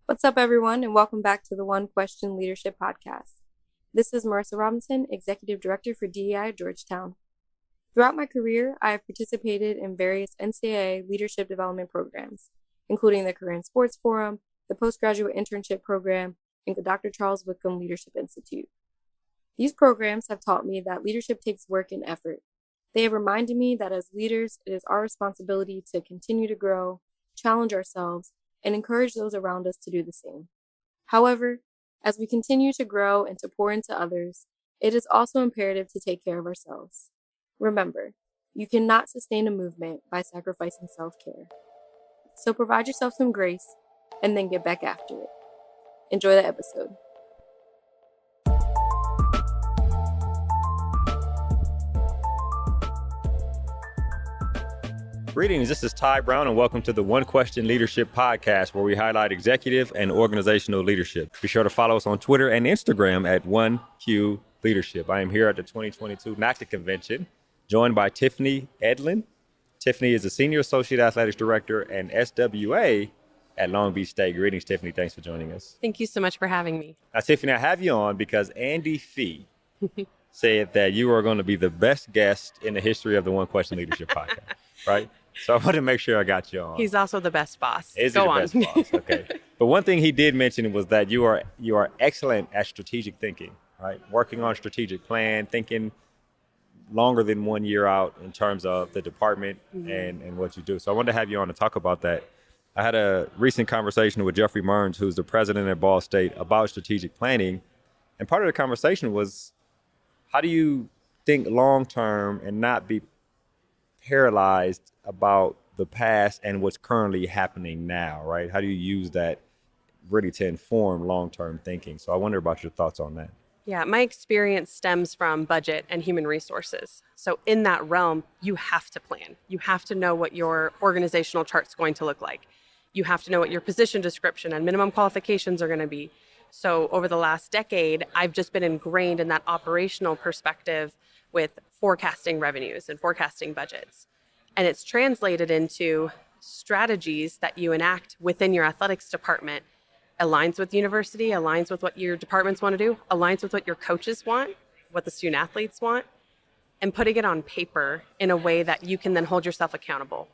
What's up, everyone, and welcome back to the One Question Leadership Podcast. This is Marissa Robinson, Executive Director for DEI at Georgetown. Throughout my career, I have participated in various NCAA leadership development programs, including the Career and Sports Forum, the Postgraduate Internship Program, and the Dr. Charles Whitcomb Leadership Institute. These programs have taught me that leadership takes work and effort. They have reminded me that as leaders, it is our responsibility to continue to grow, challenge ourselves, and encourage those around us to do the same. However, as we continue to grow and to pour into others, it is also imperative to take care of ourselves. Remember, you cannot sustain a movement by sacrificing self-care. So provide yourself some grace and then get back after it. Enjoy the episode. Greetings, this is Ty Brown, and welcome to the One Question Leadership Podcast, where we highlight executive and organizational leadership. Be sure to follow us on Twitter and Instagram at 1Q Leadership. I am here at the 2022 NACTA Convention, joined by Tiffany Edlin. Tiffany is a Senior Associate Athletics Director and SWA at Long Beach State. Greetings, Tiffany. Thanks for joining us. Thank you so much for having me. Now, Tiffany, I have you on because Andy Fee said that you are going to be the best guest in the history of the One Question Leadership Podcast, right? So I want to make sure I got you on. He's also the best boss. Is he the best boss? Okay. But one thing he did mention was that you are excellent at strategic thinking, right? Working on strategic plan, thinking longer than 1 year out in terms of the department and what you do. So I wanted to have you on to talk about that. I had a recent conversation with Jeffrey Mearns, who's the president at Ball State, about strategic planning. And part of the conversation was, how do you think long-term and not be paralyzed about the past and what's currently happening now, right? How do you use that really to inform long-term thinking? So I wonder about your thoughts on that. Yeah, my experience stems from budget and human resources. So in that realm, you have to plan. You have to know what your organizational chart's going to look like. You have to know what your position description and minimum qualifications are going to be. So over the last decade, I've just been ingrained in that operational perspective with forecasting revenues and forecasting budgets. And it's translated into strategies that you enact within your athletics department, aligns with the university, aligns with what your departments want to do, aligns with what your coaches want, what the student athletes want, and putting it on paper in a way that you can then hold yourself accountable.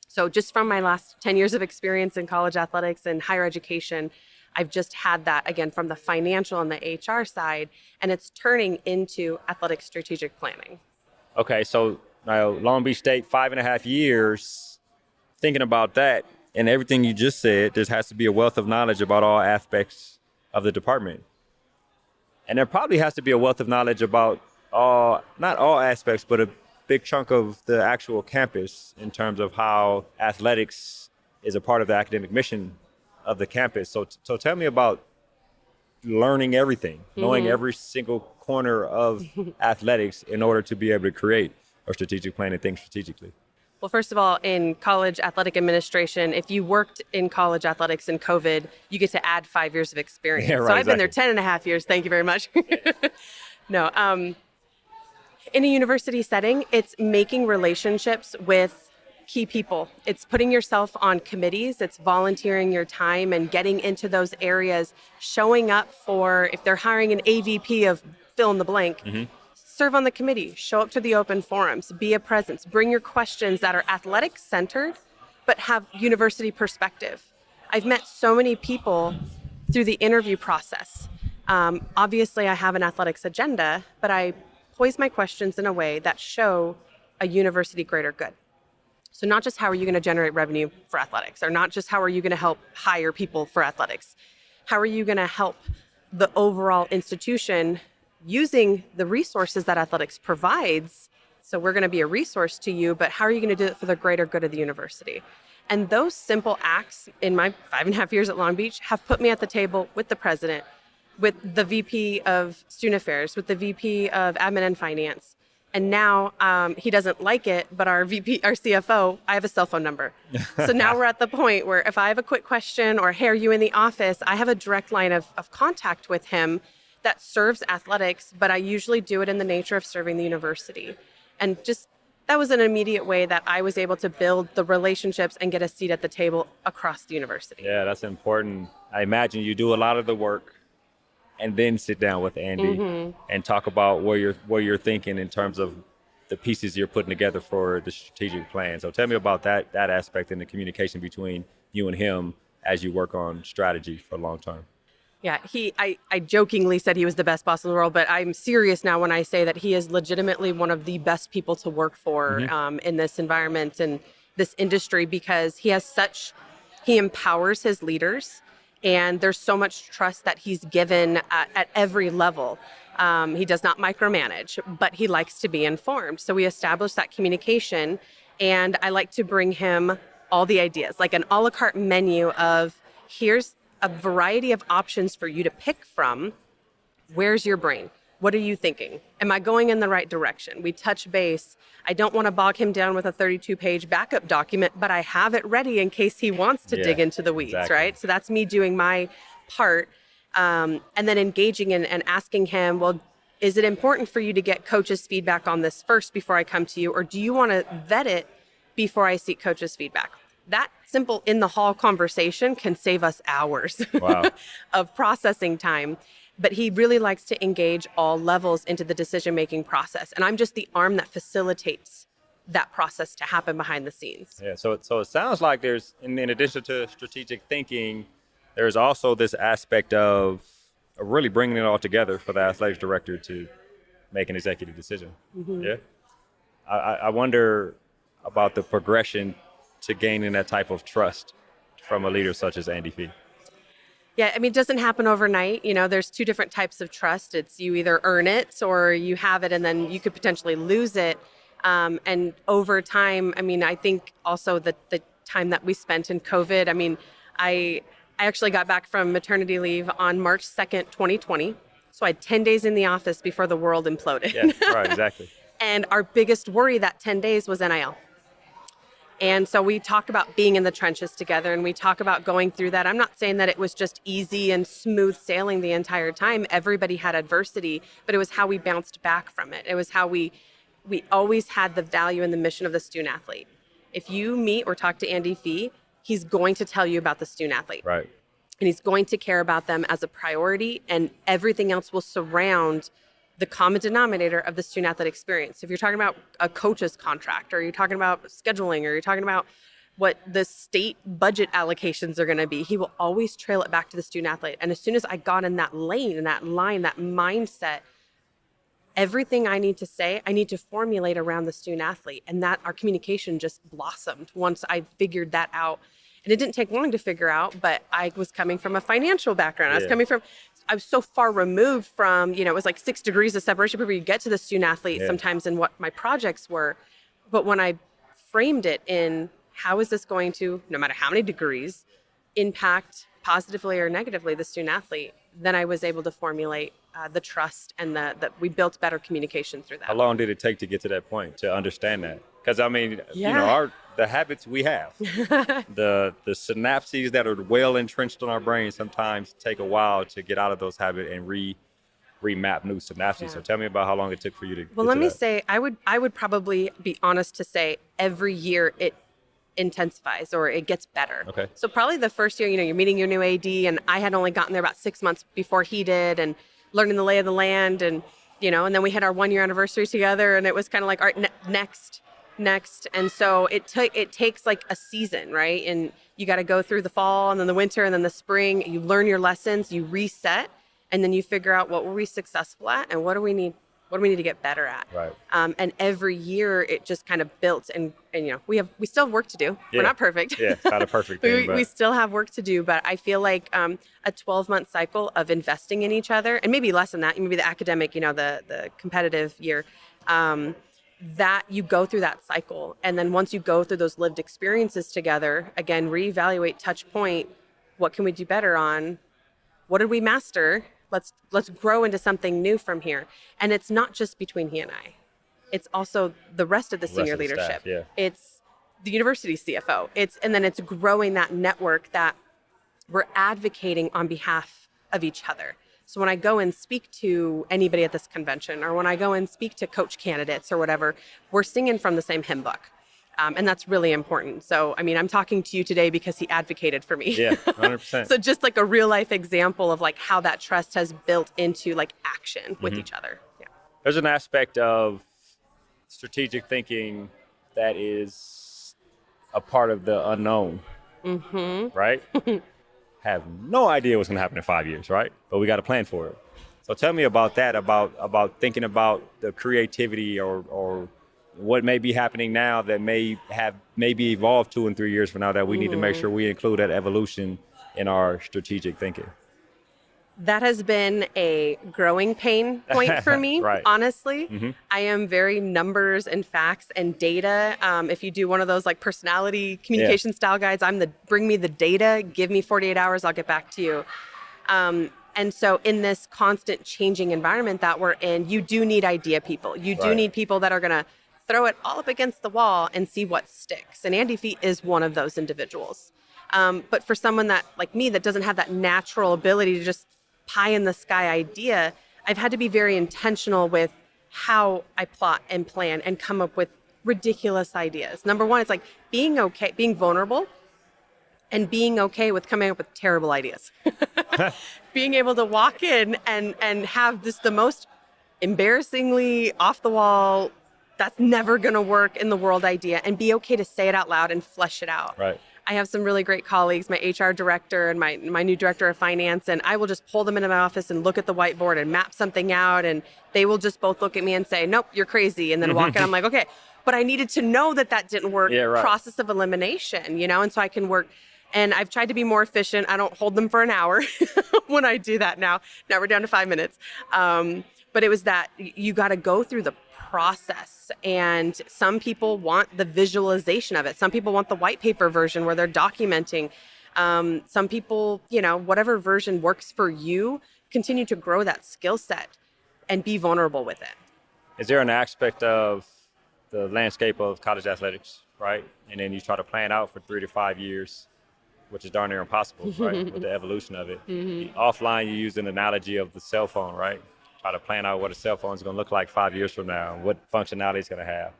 So just from my last 10 years of experience in college athletics and higher education, I've just had that, again, from the financial and the HR side, and it's turning into athletic strategic planning. Okay, so now Long Beach State, 5.5 years, thinking about that and everything you just said, there has to be a wealth of knowledge about all aspects of the department. And there probably has to be a wealth of knowledge about not all aspects, but a big chunk of the actual campus in terms of how athletics is a part of the academic mission of the campus. So tell me about learning everything, knowing every single corner of athletics in order to be able to create a strategic plan and think strategically. Well, first of all, in college athletic administration, if you worked in college athletics in COVID, you get to add 5 years of experience. Yeah, right, so I've been there exactly. 10 and a half years. Thank you very much. No, in a university setting, it's making relationships with key people. It's putting yourself on committees. It's volunteering your time and getting into those areas, showing up for, if they're hiring an AVP of fill in the blank, serve on the committee, show up to the open forums, be a presence, bring your questions that are athletic centered, but have university perspective. I've met so many people through the interview process. Obviously, I have an athletics agenda, but I poise my questions in a way that show a university greater good. So not just how are you going to generate revenue for athletics, or not just how are you going to help hire people for athletics. How are you going to help the overall institution using the resources that athletics provides? So we're going to be a resource to you, but how are you going to do it for the greater good of the university? And those simple acts in my 5.5 years at Long Beach have put me at the table with the president, with the VP of Student Affairs, with the VP of Admin and Finance. And now he doesn't like it, but our CFO, I have a cell phone number. So now we're at the point where if I have a quick question or, hey, are you in the office? I have a direct line of contact with him that serves athletics, but I usually do it in the nature of serving the university. And just that was an immediate way that I was able to build the relationships and get a seat at the table across the university. Yeah, that's important. I imagine you do a lot of the work and then sit down with Andy and talk about where you're thinking in terms of the pieces you're putting together for the strategic plan. So tell me about that aspect and the communication between you and him as you work on strategy for long term. Yeah, I jokingly said he was the best boss in the world, but I'm serious now when I say that he is legitimately one of the best people to work for in this environment and this industry, because he empowers his leaders, and there's so much trust that he's given at every level. He does not micromanage, but he likes to be informed. So we established that communication, and I like to bring him all the ideas, like an a la carte menu of here's a variety of options for you to pick from. Where's your brain? What are you thinking? Am I going in the right direction? We touch base. I don't want to bog him down with a 32-page backup document, but I have it ready in case he wants to dig into the weeds, right? So that's me doing my part. And then engaging and asking him, well, is it important for you to get coaches' feedback on this first before I come to you? Or do you want to vet it before I seek coaches' feedback? That simple in the hall conversation can save us hours of processing time. But he really likes to engage all levels into the decision-making process. And I'm just the arm that facilitates that process to happen behind the scenes. Yeah, so it sounds like there's, in addition to strategic thinking, there's also this aspect of really bringing it all together for the athletics director to make an executive decision. Yeah. I wonder about the progression to gaining that type of trust from a leader such as Andy Fee. Yeah, I mean, it doesn't happen overnight. You know, there's two different types of trust. It's you either earn it or you have it and then you could potentially lose it. And over time, I mean, I think also the time that we spent in COVID, I mean, I actually got back from maternity leave on March 2nd, 2020. So I had 10 days in the office before the world imploded. Yeah, right, exactly. And our biggest worry that 10 days was NIL. And so we talk about being in the trenches together and we talk about going through that. I'm not saying that it was just easy and smooth sailing the entire time. Everybody had adversity, but it was how we bounced back from it. It was how we always had the value and the mission of the student athlete. If you meet or talk to Andy Fee, he's going to tell you about the student athlete. Right. And he's going to care about them as a priority, and everything else will surround the common denominator of the student athlete experience. If you're talking about a coach's contract, or you're talking about scheduling, or you're talking about what the state budget allocations are going to be, he will always trail it back to the student athlete. And as soon as I got in that lane, in that line, that mindset, everything I need to say, I need to formulate around the student athlete. And that our communication just blossomed once I figured that out. And it didn't take long to figure out, but I was coming from a financial background. I was so far removed from, you know, it was like 6 degrees of separation before you get to the student athlete sometimes in what my projects were. But when I framed it in how is this going to, no matter how many degrees, impact positively or negatively the student athlete, then I was able to formulate the trust and that we built better communication through that. How long did it take to get to that point, to understand that? Because, I mean, you know, the habits we have, the synapses that are well entrenched in our brains sometimes take a while to get out of those habits and remap new synapses. Yeah. So tell me about how long it took for you to Well, let me say, I would probably be honest to say every year it intensifies or it gets better. Okay. So probably the first year, you know, you're meeting your new AD, and I had only gotten there about 6 months before he did, and learning the lay of the land, and, you know, and then we had our 1-year anniversary together, and it was kind of like, all right, next. And so it takes like a season, right? And you got to go through the fall and then the winter and then the spring. You learn your lessons, you reset, and then you figure out what were we successful at and what do we need to get better at. Right. And every year it just kind of built, and you know, we still have work to do. Yeah. We're not perfect. Yeah, it's not a perfect thing. we still have work to do, but I feel like a 12-month cycle of investing in each other, and maybe less than that, maybe the academic, you know, the competitive year, that you go through that cycle. And then once you go through those lived experiences together, again, reevaluate, touch point, what can we do better on? What did we master? Let's grow into something new from here. And it's not just between he and I. It's also the rest of the senior leadership. Staff, yeah. It's the university CFO. And then it's growing that network that we're advocating on behalf of each other. So when I go and speak to anybody at this convention, or when I go and speak to coach candidates or whatever, we're singing from the same hymn book. And that's really important. So, I mean, I'm talking to you today because he advocated for me. Yeah, 100%. So just like a real life example of like how that trust has built into like action with each other. Yeah. There's an aspect of strategic thinking that is a part of the unknown, right? Have no idea what's going to happen in 5 years, right? But we got to plan for it. So tell me about that, about thinking about the creativity or what may be happening now that may be evolved 2 and 3 years from now that we need to make sure we include that evolution in our strategic thinking. That has been a growing pain point for me, Right. Honestly. I am very numbers and facts and data. If you do one of those like personality communication style guides, bring me the data, give me 48 hours, I'll get back to you. And so in this constant changing environment that we're in, you do need idea people. You do need people that are going to throw it all up against the wall and see what sticks. And Andy Feet is one of those individuals. But for someone that like me that doesn't have that natural ability to just pie in the sky idea, I've had to be very intentional with how I plot and plan and come up with ridiculous ideas. Number one, it's like being okay, being vulnerable, and being okay with coming up with terrible ideas. Being able to walk in and have the most embarrassingly off the wall, that's never going to work in the world idea, and be okay to say it out loud and flesh it out. Right. I have some really great colleagues, my HR director and my new director of finance, and I will just pull them into my office and look at the whiteboard and map something out, and they will just both look at me and say, nope, you're crazy, and then walk in. I'm like, okay, but I needed to know that didn't work. Yeah, right. Process of elimination, and so I can work. And I've tried to be more efficient. I don't hold them for an hour when I do that now. Now we're down to 5 minutes. But it was that you got to go through the process. And some people want the visualization of it. Some people want the white paper version where they're documenting. Some people, whatever version works for you, continue to grow that skill set and be vulnerable with it. Is there an aspect of the landscape of college athletics, right? And then you try to plan out for 3 to 5 years, which is darn near impossible, right? With the evolution of it. Offline, you use an analogy of the cell phone, right? Try to plan out what a cell phone is going to look like 5 years from now, what functionality it's going to have.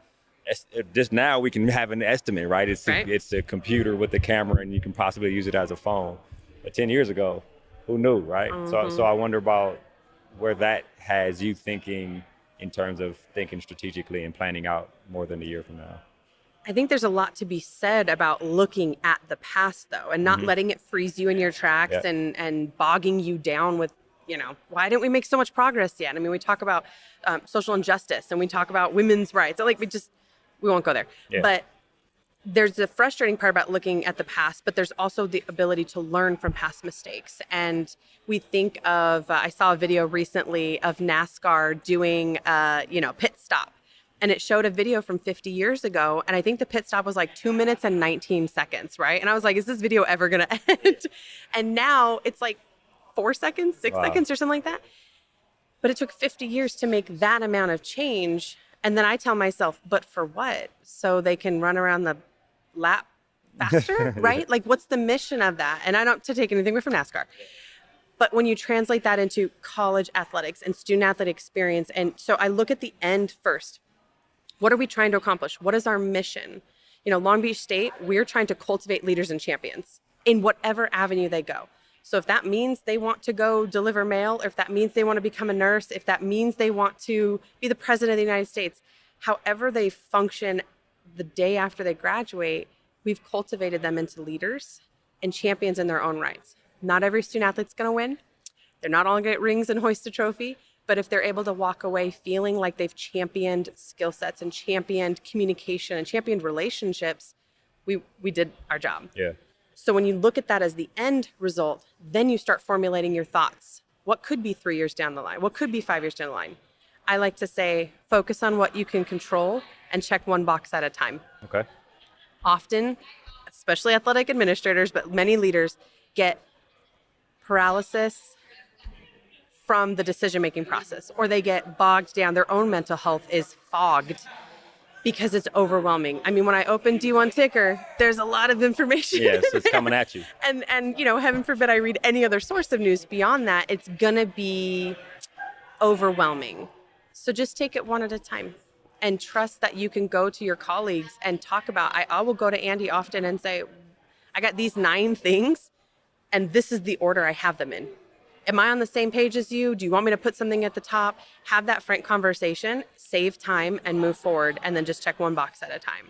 Just now, we can have an estimate, right? It's a computer with a camera, and you can possibly use it as a phone. But 10 years ago, who knew, right? So I wonder about where that has you thinking in terms of thinking strategically and planning out more than a year from now. I think there's a lot to be said about looking at the past, though, and not letting it freeze you in your tracks and bogging you down with, why didn't we make so much progress yet? I mean, we talk about social injustice and we talk about women's rights. We won't go there. Yeah. But there's the frustrating part about looking at the past, but there's also the ability to learn from past mistakes. And we think of, I saw a video recently of NASCAR doing, pit stop. And it showed a video from 50 years ago. And I think the pit stop was like 2 minutes and 19 seconds, right? And I was like, is this video ever going to end? And now it's like 4 seconds, 6 seconds or something like that. But it took 50 years to make that amount of change. And then I tell myself, but for what? So they can run around the lap faster, right? Like, what's the mission of that? And I don't to take anything away from NASCAR. But when you translate that into college athletics and student athlete experience, and so I look at the end first. What are we trying to accomplish? What is our mission? Long Beach State, we're trying to cultivate leaders and champions in whatever avenue they go. So if that means they want to go deliver mail, or if that means they want to become a nurse, if that means they want to be the president of the United States, however they function the day after they graduate, we've cultivated them into leaders and champions in their own rights. Not every student athlete's going to win. They're not all going to get rings and hoist a trophy. But if they're able to walk away feeling like they've championed skill sets and championed communication and championed relationships, we did our job. Yeah. So when you look at that as the end result, then you start formulating your thoughts. What could be 3 years down the line? What could be 5 years down the line? I like to say, focus on what you can control and check one box at a time. Okay. Often, especially athletic administrators, but many leaders get paralysis from the decision-making process, or they get bogged down. Their own mental health is fogged because it's overwhelming. I mean, when I open D1 Ticker, there's a lot of information. Yes, it's coming at you. And you know, heaven forbid I read any other source of news beyond that, it's gonna be overwhelming. So just take it one at a time and trust that you can go to your colleagues and talk about, I will go to Andy often and say, I got these 9 things and this is the order I have them in. Am I on the same page as you? Do you want me to put something at the top? Have that frank conversation, save time and move forward, and then just check one box at a time.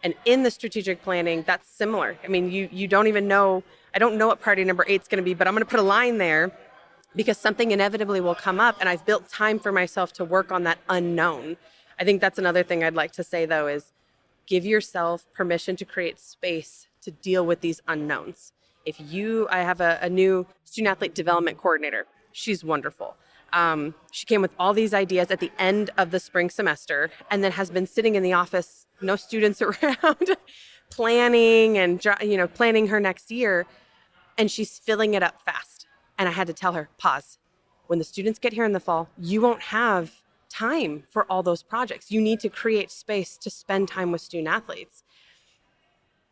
And in the strategic planning, that's similar. I mean, you don't even know, I don't know what priority number 8 is going to be, but I'm going to put a line there because something inevitably will come up, and I've built time for myself to work on that unknown. I think that's another thing I'd like to say, though, is give yourself permission to create space to deal with these unknowns. I have a new student athlete development coordinator. She's wonderful. She came with all these ideas at the end of the spring semester and then has been sitting in the office, no students around, planning her next year. And she's filling it up fast. And I had to tell her, pause. When the students get here in the fall, you won't have time for all those projects. You need to create space to spend time with student athletes.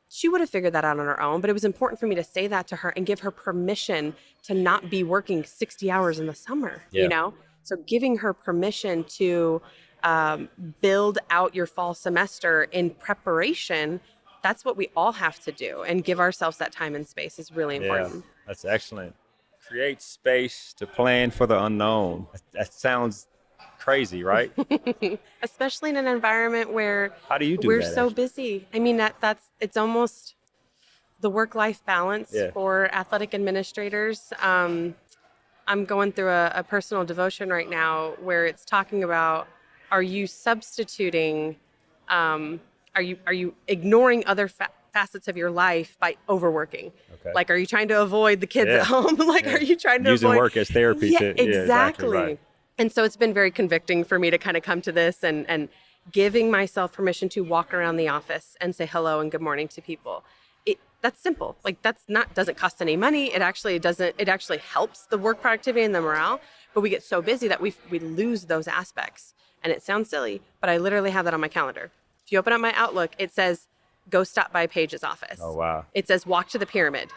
She would have figured that out on her own, but it was important for me to say that to her and give her permission to not be working 60 hours in the summer, you know? So giving her permission to build out your fall semester in preparation, that's what we all have to do, and give ourselves that time and space is really important. Yeah, that's excellent. Create space to plan for the unknown. That sounds crazy, right? Especially in an environment where how do you do we're that, so actually? busy. I mean, it's almost the work-life balance for athletic administrators. I'm going through a personal devotion right now where it's talking about, are you substituting, are you ignoring other facets of your life by overworking? Okay. Like, are you trying to avoid the kids at home? Like, are you trying to using avoid work as therapy? Exactly. Right. And so it's been very convicting for me to kind of come to this and giving myself permission to walk around the office and say hello and good morning to people. That's simple. Like, doesn't cost any money. It actually helps the work productivity and the morale, but we get so busy that we lose those aspects. And it sounds silly, but I literally have that on my calendar. If you open up my Outlook, it says, go stop by Paige's office. Oh, wow. It says, walk to the pyramid.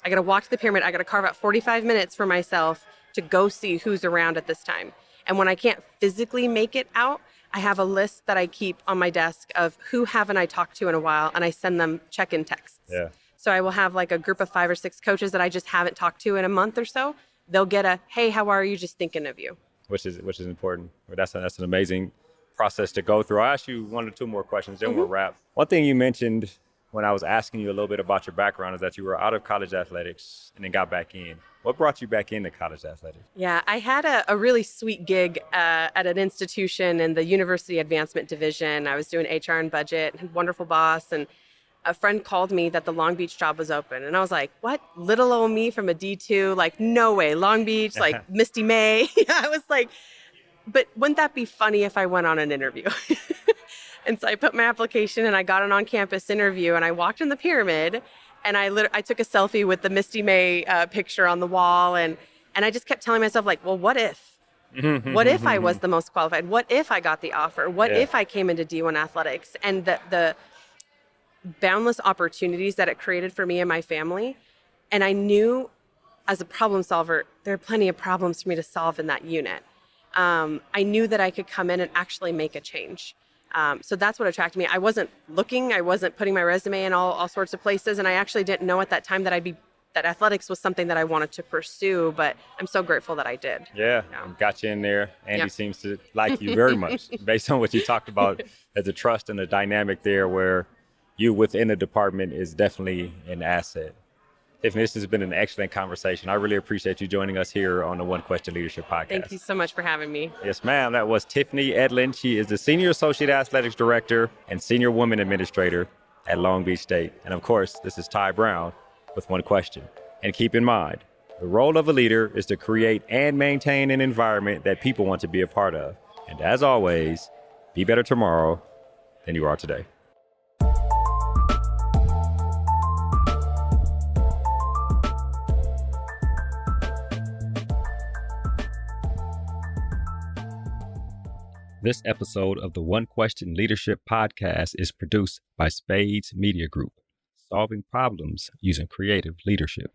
I got to walk to the pyramid. I got to carve out 45 minutes for myself to go see who's around at this time. And when I can't physically make it out, I have a list that I keep on my desk of who haven't I talked to in a while, and I send them check-in texts. Yeah. So I will have like a group of 5 or 6 coaches that I just haven't talked to in a month or so. They'll get a, hey, how are you? Just thinking of you. Which is important. That's an amazing process to go through. I'll ask you 1 or 2 more questions, then we'll wrap. One thing you mentioned when I was asking you a little bit about your background is that you were out of college athletics and then got back in. What brought you back into college athletics? Yeah, I had a really sweet gig at an institution in the University Advancement Division. I was doing HR and budget, had a wonderful boss, and a friend called me that the Long Beach job was open. And I was like, what? Little old me from a D2? Like, no way. Long Beach, like Misty May. I was like, but wouldn't that be funny if I went on an interview? And so I put my application and I got an on-campus interview and I walked in the pyramid and I took a selfie with the Misty May picture on the wall. And I just kept telling myself, like, well, what if? What if I was the most qualified? What if I got the offer? What if I came into D1 athletics? And the boundless opportunities that it created for me and my family. And I knew as a problem solver, there are plenty of problems for me to solve in that unit. I knew that I could come in and actually make a change. So that's what attracted me. I wasn't looking, I wasn't putting my resume in all sorts of places. And I actually didn't know at that time that that athletics was something that I wanted to pursue, but I'm so grateful that I did. Yeah. Got you in there. Andy seems to like you very much based on what you talked about as a trust and the dynamic there where you within the department is definitely an asset. Tiffany, this has been an excellent conversation. I really appreciate you joining us here on the One Question Leadership Podcast. Thank you so much for having me. Yes, ma'am. That was Tiffany Edlin. She is the Senior Associate Athletics Director and Senior Women Administrator at Long Beach State. And of course, this is Ty Brown with One Question. And keep in mind, the role of a leader is to create and maintain an environment that people want to be a part of. And as always, be better tomorrow than you are today. This episode of the One Question Leadership Podcast is produced by Spades Media Group, solving problems using creative leadership.